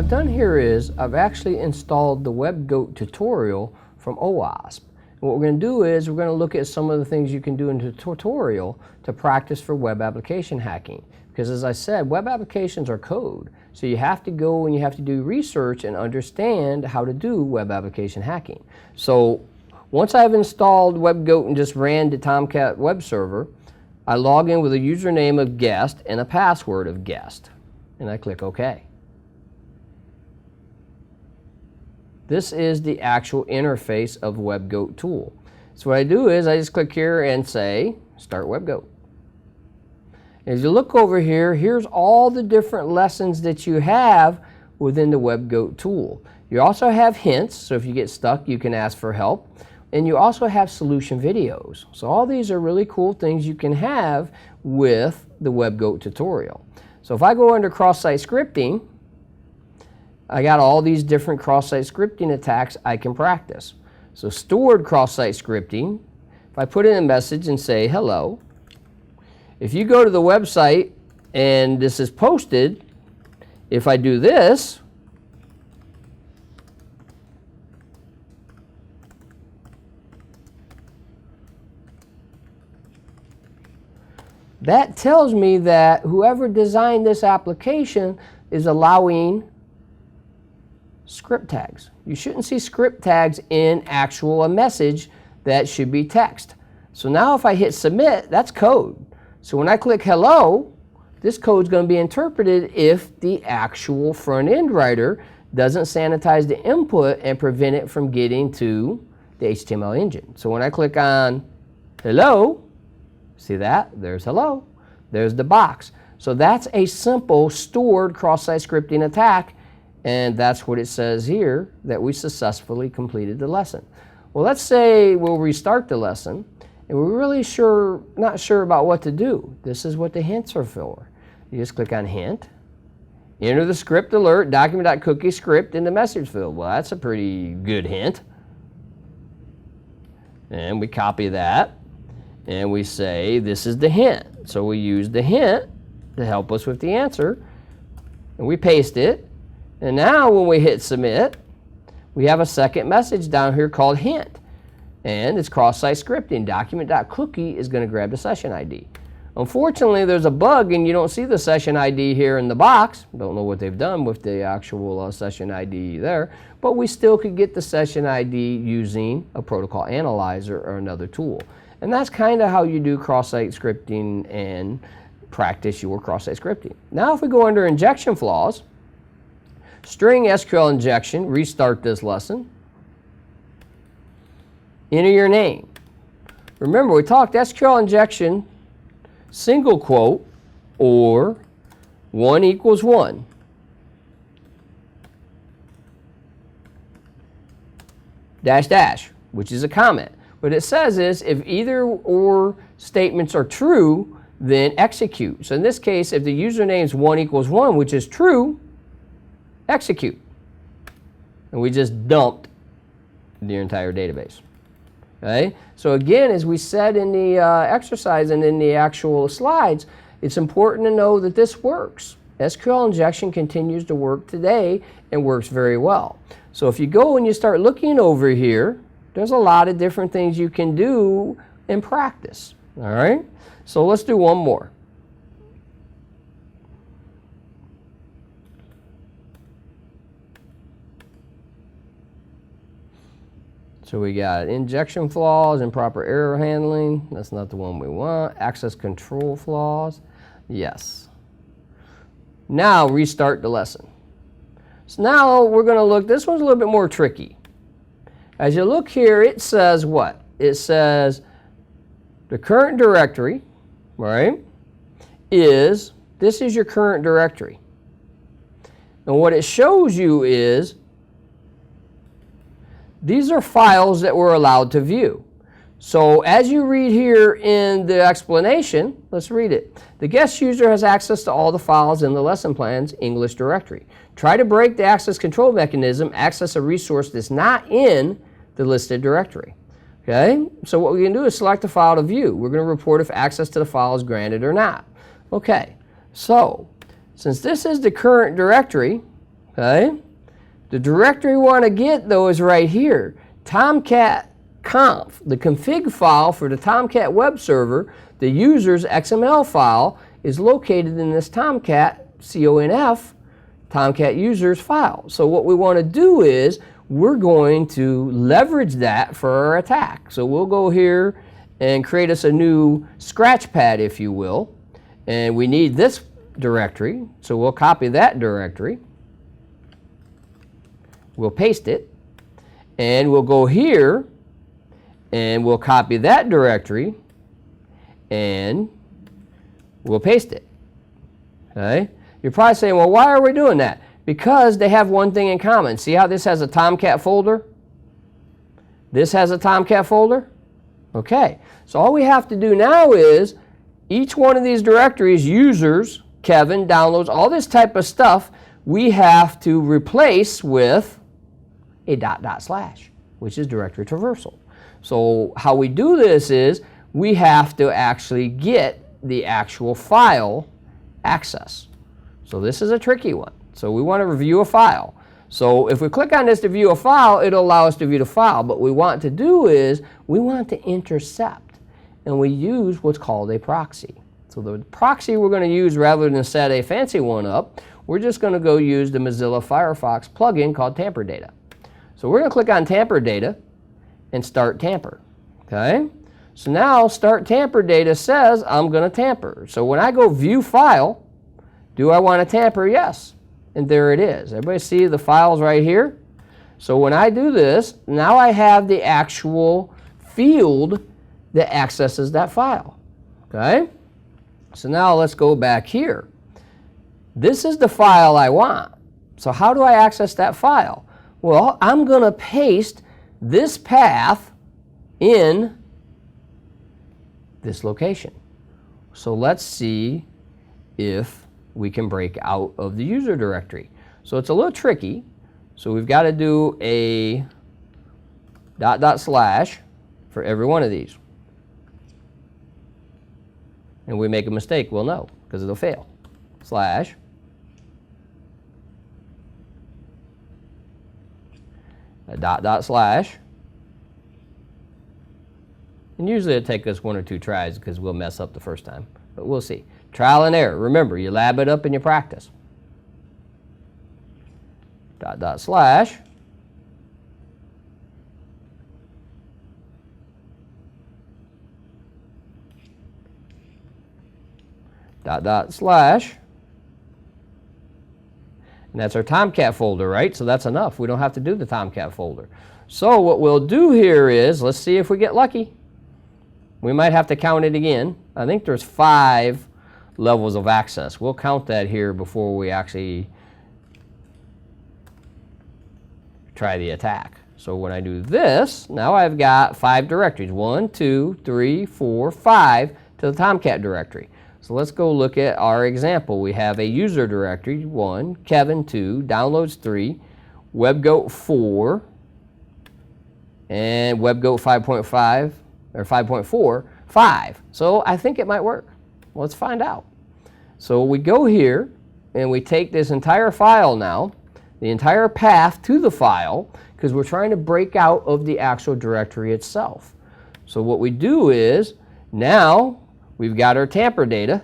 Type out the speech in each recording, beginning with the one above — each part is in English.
I've done here is I've actually installed the WebGoat tutorial from OWASP. And what we're going to do is we're going to look at some of the things you can do in the tutorial to practice for web application hacking. Because as I said, web applications are code. So you have to go and you have to do research and understand how to do web application hacking. So once I've installed WebGoat and just ran the Tomcat web server, I log in with a username of guest and a password of guest. And I click OK. This is the actual interface of WebGoat tool. So what I do is I just click here and say Start WebGoat. As you look over here, here's all the different lessons that you have within the WebGoat tool. You also have hints, so if you get stuck, you can ask for help. And you also have solution videos. So all these are really cool things you can have with the WebGoat tutorial. So if I go under cross-site scripting, I got all these different cross-site scripting attacks I can practice. So stored cross-site scripting, if I put in a message and say hello, if you go to the website and this is posted, if I do this, that tells me that whoever designed this application is allowing script tags. You shouldn't see script tags in a message that should be text. So now if I hit submit, that's code. So when I click hello, this code is going to be interpreted if the actual front-end writer doesn't sanitize the input and prevent it from getting to the HTML engine. So when I click on hello, see that? There's hello. There's the box. So that's a simple stored cross-site scripting attack, and that's what it says here, that we successfully completed the lesson. Well, let's say we'll restart the lesson, and we're really not sure about what to do. This is what the hints are for. You just click on hint, enter the script alert, document.cookie script in the message field. Well, that's a pretty good hint. And we copy that, and we say this is the hint. So we use the hint to help us with the answer, and we paste it. And now when we hit submit, we have a second message down here called hint. And it's cross-site scripting. Document.cookie is going to grab the session ID. Unfortunately, there's a bug and you don't see the session ID here in the box. Don't know what they've done with the actual session ID there. But we still could get the session ID using a protocol analyzer or another tool. And that's kind of how you do cross-site scripting and practice your cross-site scripting. Now if we go under injection flaws, string SQL injection, restart this lesson. Enter your name. Remember, we talked SQL injection, single quote, or 1 equals 1. Dash dash, which is a comment. What it says is if either or statements are true, then execute. So in this case, if the username is 1 equals 1, which is true, execute. And we just dumped the entire database. Okay? So again, as we said in the exercise and in the actual slides, it's important to know that this works. SQL injection continues to work today and works very well. So if you go and you start looking over here, there's a lot of different things you can do in practice. All right? So let's do one more. So we got injection flaws, improper error handling. That's not the one we want. Access control flaws. Yes. Now restart the lesson. So now we're going to look, this one's a little bit more tricky. As you look here, it says what? It says the current directory, right, this is your current directory. And what it shows you is these are files that we're allowed to view. So as you read here in the explanation, let's read it. The guest user has access to all the files in the lesson plan's English directory. Try to break the access control mechanism, access a resource that's not in the listed directory. Okay, so what we can do is select a file to view. We're going to report if access to the file is granted or not. Okay, so since this is the current directory, Okay? The directory we want to get, though, is right here. Tomcat conf, the config file for the Tomcat web server, the user's XML file, is located in this Tomcat, CONF, Tomcat users file. So what we want to do is we're going to leverage that for our attack. So we'll go here and create us a new scratch pad, if you will. And we need this directory, so we'll copy that directory. We'll paste it. And we'll go here and we'll copy that directory and we'll paste it. Okay? You're probably saying, well, why are we doing that? Because they have one thing in common. See how this has a Tomcat folder? This has a Tomcat folder? Okay. So all we have to do now is each one of these directories, users, Kevin, downloads, all this type of stuff, we have to replace with a ... which is directory traversal. So how we do this is we have to actually get the actual file access. So this is a tricky one. So we want to review a file. So if we click on this to view a file, it'll allow us to view the file. But what we want to do is we want to intercept. And we use what's called a proxy. So the proxy we're going to use, rather than set a fancy one up, we're just going to go use the Mozilla Firefox plugin called Tamper Data. So we're going to click on Tamper Data and Start Tamper. Okay? So now Start Tamper Data says I'm going to tamper. So when I go View File, do I want to tamper? Yes. And there it is. Everybody see the files right here? So when I do this, now I have the actual field that accesses that file. Okay? So now let's go back here. This is the file I want. So how do I access that file? Well, I'm going to paste this path in this location. So let's see if we can break out of the user directory. So it's a little tricky. So we've got to do a ... for every one of these. And we make a mistake, we'll know, because it'll fail. /. A ... And usually it'll take us 1 or 2 tries because we'll mess up the first time. But we'll see. Trial and error. Remember, you lab it up and you practice. ... /. .. And that's our Tomcat folder, right? So that's enough. We don't have to do the Tomcat folder. So what we'll do here is, let's see if we get lucky. We might have to count it again. I think there's 5 levels of access. We'll count that here before we actually try the attack. So when I do this, now I've got 5 directories. 1, 2, 3, 4, 5 to the Tomcat directory. So let's go look at our example. We have a user directory, 1, Kevin 2, downloads 3, WebGoat 4, and WebGoat 5.5, or 5.4, 5. So I think it might work. Let's find out. So we go here, and we take this entire file now, the entire path to the file, because we're trying to break out of the actual directory itself. So what we do is, now we've got our tamper data.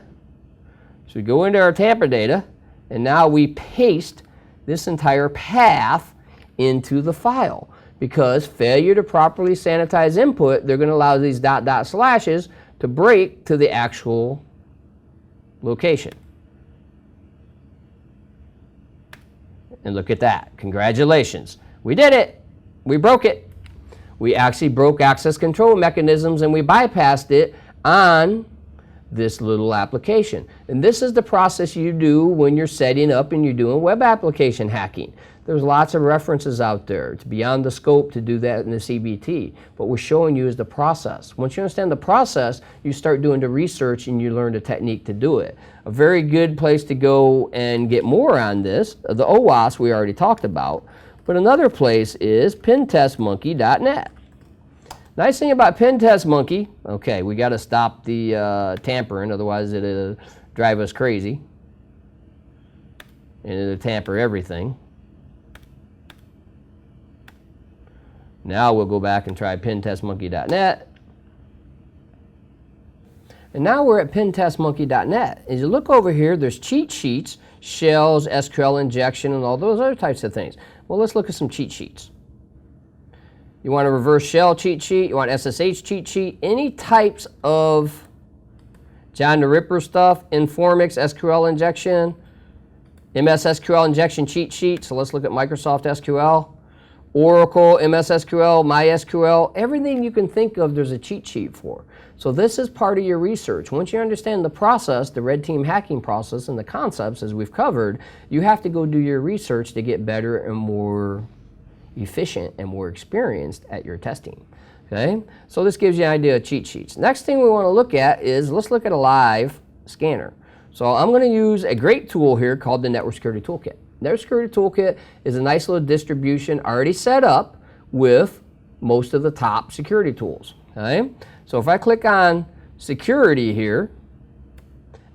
So we go into our tamper data, and now we paste this entire path into the file. Because failure to properly sanitize input, they're going to allow these ... to break to the actual location. And look at that. Congratulations. We did it. We broke it. We actually broke access control mechanisms, and we bypassed it on this little application. And this is the process you do when you're setting up and you're doing web application hacking. There's lots of references out there. It's beyond the scope to do that in the CBT. What we're showing you is the process. Once you understand the process, you start doing the research and you learn the technique to do it. A very good place to go and get more on this, the OWASP we already talked about, but another place is pentestmonkey.net. Nice thing about PenTestMonkey, okay, we got to stop the tampering, otherwise it'll drive us crazy. And it'll tamper everything. Now we'll go back and try pentestmonkey.net. And now we're at pentestmonkey.net. As you look over here, there's cheat sheets, shells, SQL injection, and all those other types of things. Well, let's look at some cheat sheets. You want a reverse shell cheat sheet, you want SSH cheat sheet, any types of John the Ripper stuff, Informix, SQL injection, MS SQL injection cheat sheet. So let's look at Microsoft SQL, Oracle, MS SQL, MySQL, everything you can think of there's a cheat sheet for. So this is part of your research. Once you understand the process, the red team hacking process and the concepts as we've covered, you have to go do your research to get better and more efficient and more experienced at your testing. Okay, so this gives you an idea of cheat sheets. Next thing we want to look at is, let's look at a live scanner. So I'm going to use a great tool here called the Network Security Toolkit. Network Security Toolkit is a nice little distribution already set up with most of the top security tools. Okay, so if I click on security here,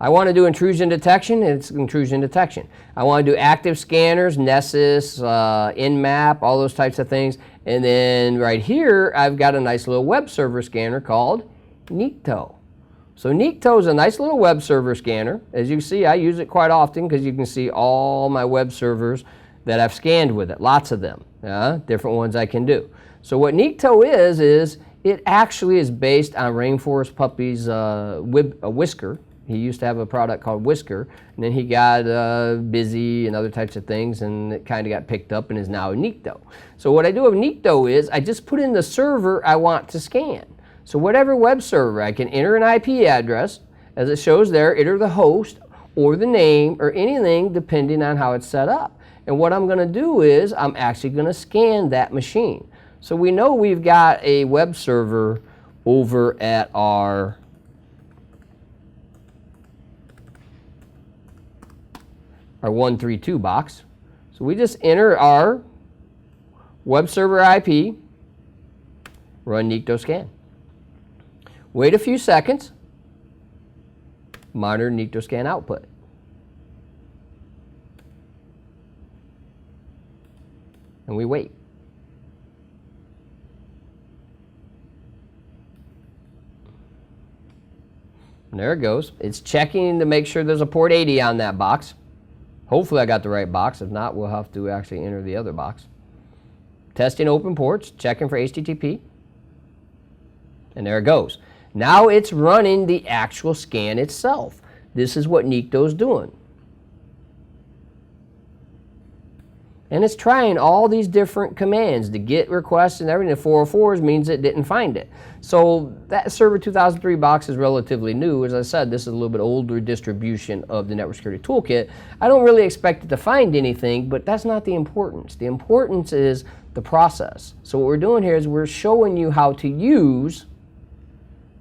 I want to do intrusion detection, it's intrusion detection. I want to do active scanners, Nessus, Nmap, all those types of things. And then right here, I've got a nice little web server scanner called Nikto. So Nikto is a nice little web server scanner. As you see, I use it quite often because you can see all my web servers that I've scanned with it, lots of them, different ones I can do. So what Nikto is it actually is based on Rainforest Puppy's Whisker. He used to have a product called Whisker, and then he got busy and other types of things, and it kind of got picked up and is now Nikto. So what I do with Nikto is I just put in the server I want to scan. So whatever web server, I can enter an IP address, as it shows there, enter the host or the name or anything depending on how it's set up. And what I'm going to do is I'm actually going to scan that machine. So we know we've got a web server over at our our 132 box. So we just enter our web server IP, run Nikto scan. Wait a few seconds, monitor Nikto scan output. And we wait. And there it goes. It's checking to make sure there's a port 80 on that box. Hopefully I got the right box. If not, we'll have to actually enter the other box. Testing open ports, checking for HTTP. And there it goes. Now it's running the actual scan itself. This is what Nikto's doing. And it's trying all these different commands. The GET requests and everything. The 404s means it didn't find it. So that Server 2003 box is relatively new. As I said, this is a little bit older distribution of the Network Security Toolkit. I don't really expect it to find anything, but that's not the importance. The importance is the process. So what we're doing here is we're showing you how to use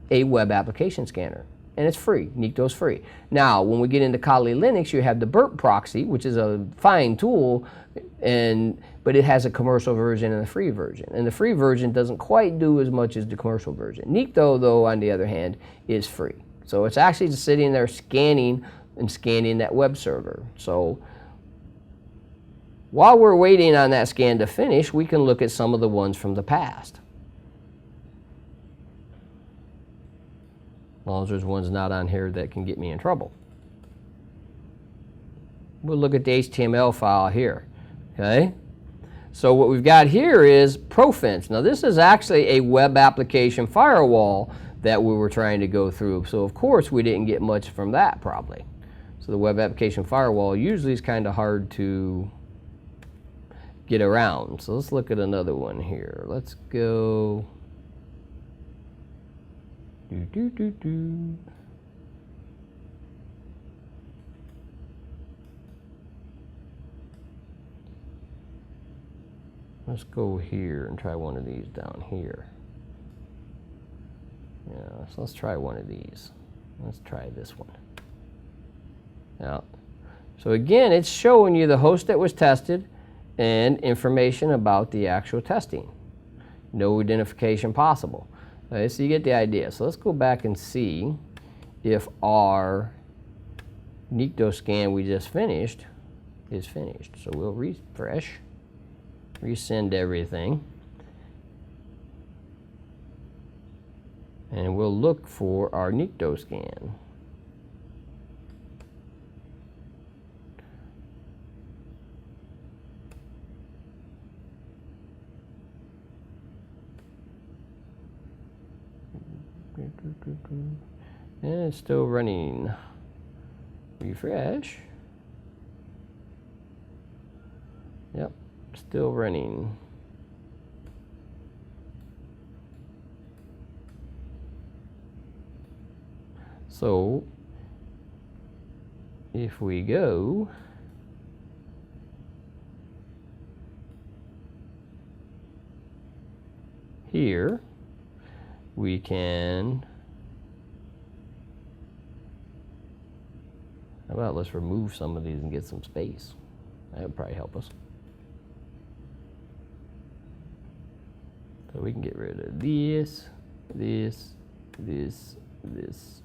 a web application scanner. And it's free. Nikto's free. Now, when we get into Kali Linux, you have the Burp proxy, which is a fine tool, but it has a commercial version and a free version. And the free version doesn't quite do as much as the commercial version. Nikto, though, on the other hand, is free. So it's actually just sitting there scanning that web server. So while we're waiting on that scan to finish, we can look at some of the ones from the past. As long as there's ones not on here that can get me in trouble. We'll look at the HTML file here. Okay? So what we've got here is Profense. Now this is actually a web application firewall that we were trying to go through. So of course we didn't get much from that probably. So the web application firewall usually is kind of hard to get around. So let's look at another one here. Let's go. Let's go here and try one of these down here. Yeah, so let's try one of these. Let's try this one. Now, so again, it's showing you the host that was tested and information about the actual testing. No identification possible. Okay, so you get the idea. So let's go back and see if our Nikto scan we just finished is finished. So we'll refresh, resend everything, And we'll look for our Nikto scan. And it's still running. Refresh. Yep, still running. So if we go here, we can, how about let's remove some of these and get some space. That would probably help us. So we can get rid of this, this, this, this,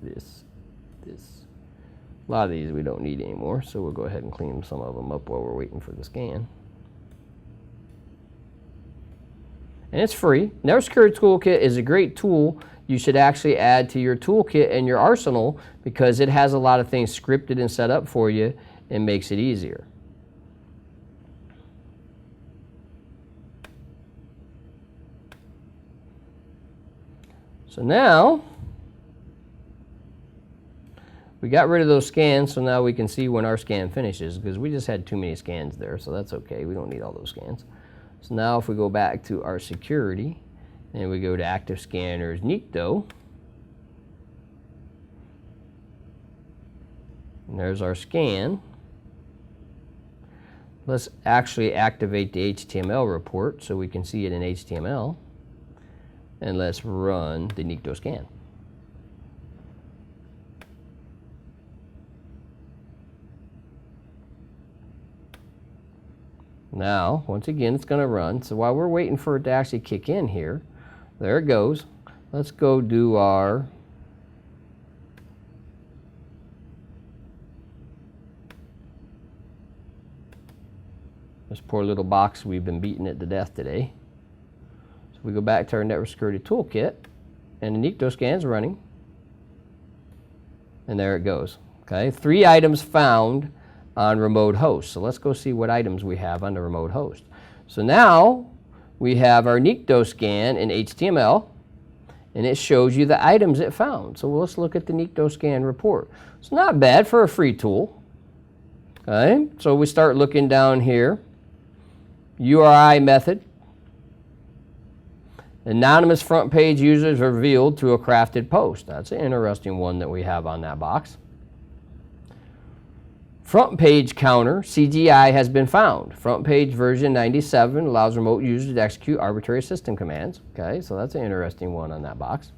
this, this. A lot of these we don't need anymore, so we'll go ahead and clean some of them up while we're waiting for the scan. And it's free. Network Security Toolkit is a great tool you should actually add to your toolkit and your arsenal because it has a lot of things scripted and set up for you and makes it easier. So now, we got rid of those scans, so now we can see when our scan finishes because we just had too many scans there, so that's okay. We don't need all those scans. So now if we go back to our security and we go to Active Scanners Nikto, and there's our scan. Let's actually activate the HTML report so we can see it in HTML. And let's run the Nikto scan. Now, once again, it's going to run. So while we're waiting for it to actually kick in here, there it goes. Let's go do our this poor little box, we've been beating it to death today. So we go back to our Network Security Toolkit, and the Nikto scan's running. And there it goes. Okay, 3 items found on remote host. So let's go see what items we have on the remote host. So now we have our Nikto scan in HTML, and it shows you the items it found. So let's look at the Nikto scan report. It's not bad for a free tool. Okay, so we start looking down here. URI method. Anonymous front page users revealed to a crafted post. That's an interesting one that we have on that box. Front page counter, CGI, has been found. Front page version 97 allows remote users to execute arbitrary system commands. Okay, so that's an interesting one on that box.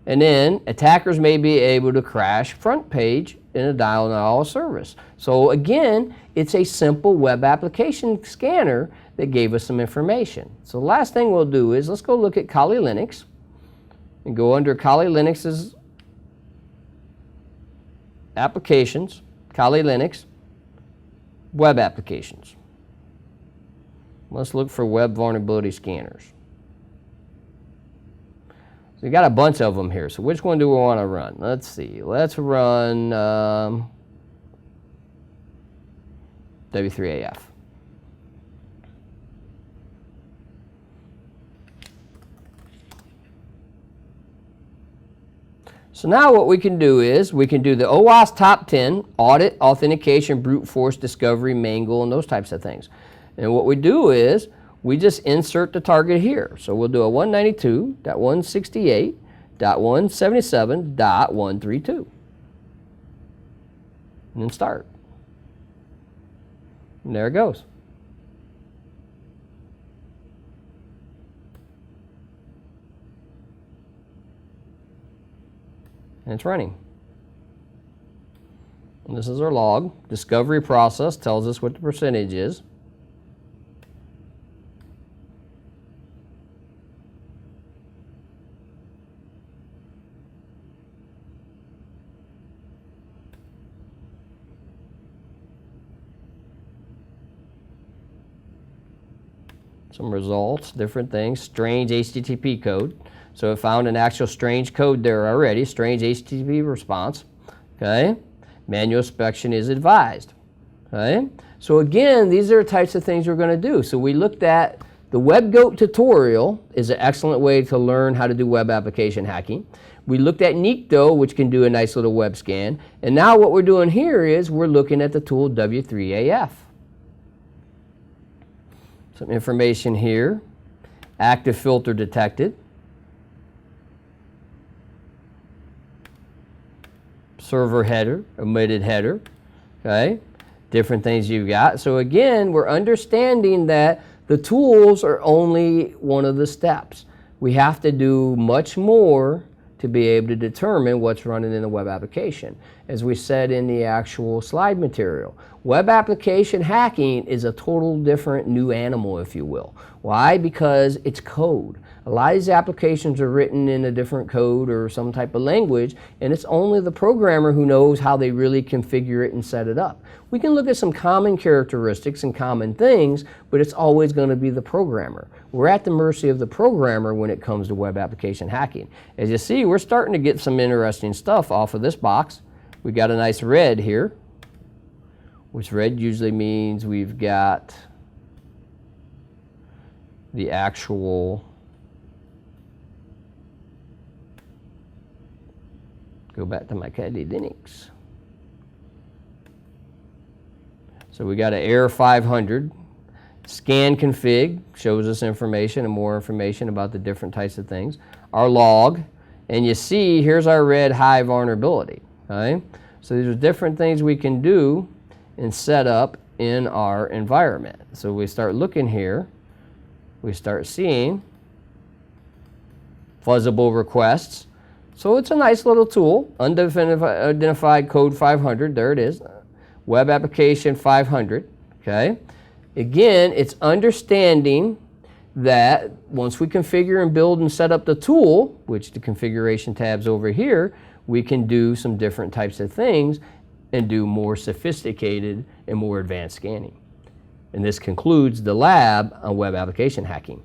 And then attackers may be able to crash front page in a denial of service. So again, it's a simple web application scanner that gave us some information. So the last thing we'll do is let's go look at Kali Linux and go under Kali Linux's applications, Kali Linux, web applications. Let's look for web vulnerability scanners. So we got a bunch of them here. So which one do we want to run? Let's see. Let's run W3AF. So now what we can do is we can do the OWASP top 10, audit, authentication, brute force, discovery, mangle, and those types of things. And what we do is we just insert the target here. So we'll do a 192.168.177.132. And then start. And there it goes. And it's running. And this is our log. Discovery process tells us what the percentage is. some results, different things, strange HTTP code. So it found an actual strange code there already, strange HTTP response. Okay, manual inspection is advised. Okay, so again, these are the types of things we're going to do. So we looked at the WebGoat tutorial is an excellent way to learn how to do web application hacking. We looked at Nikto, which can do a nice little web scan. And now what we're doing here is we're looking at the tool W3AF. Some information here. Active filter detected. Server header, omitted header. Okay, different things you've got. So again, we're understanding that the tools are only one of the steps. We have to do much more to be able to determine what's running in a web application. As we said in the actual slide material, web application hacking is a total different new animal, if you will. Why? Because it's code. A lot of these applications are written in a different code or some type of language, and it's only the programmer who knows how they really configure it and set it up. We can look at some common characteristics and common things, but it's always going to be the programmer. We're at the mercy of the programmer when it comes to web application hacking. As you see, we're starting to get some interesting stuff off of this box. We got a nice red here, which red usually means we've got the actual, go back to my Kali Linux. So we got an error 500. Scan config shows us information and more information about the different types of things. Our log, and you see here's our red high vulnerability. Okay? So these are different things we can do and set up in our environment. So we start looking here, we start seeing fuzzable requests. So it's a nice little tool, unidentified code 500, there it is, web application 500, okay? Again, it's understanding that once we configure and build and set up the tool, which the configuration tab's over here, we can do some different types of things and do more sophisticated and more advanced scanning. And this concludes the lab on web application hacking.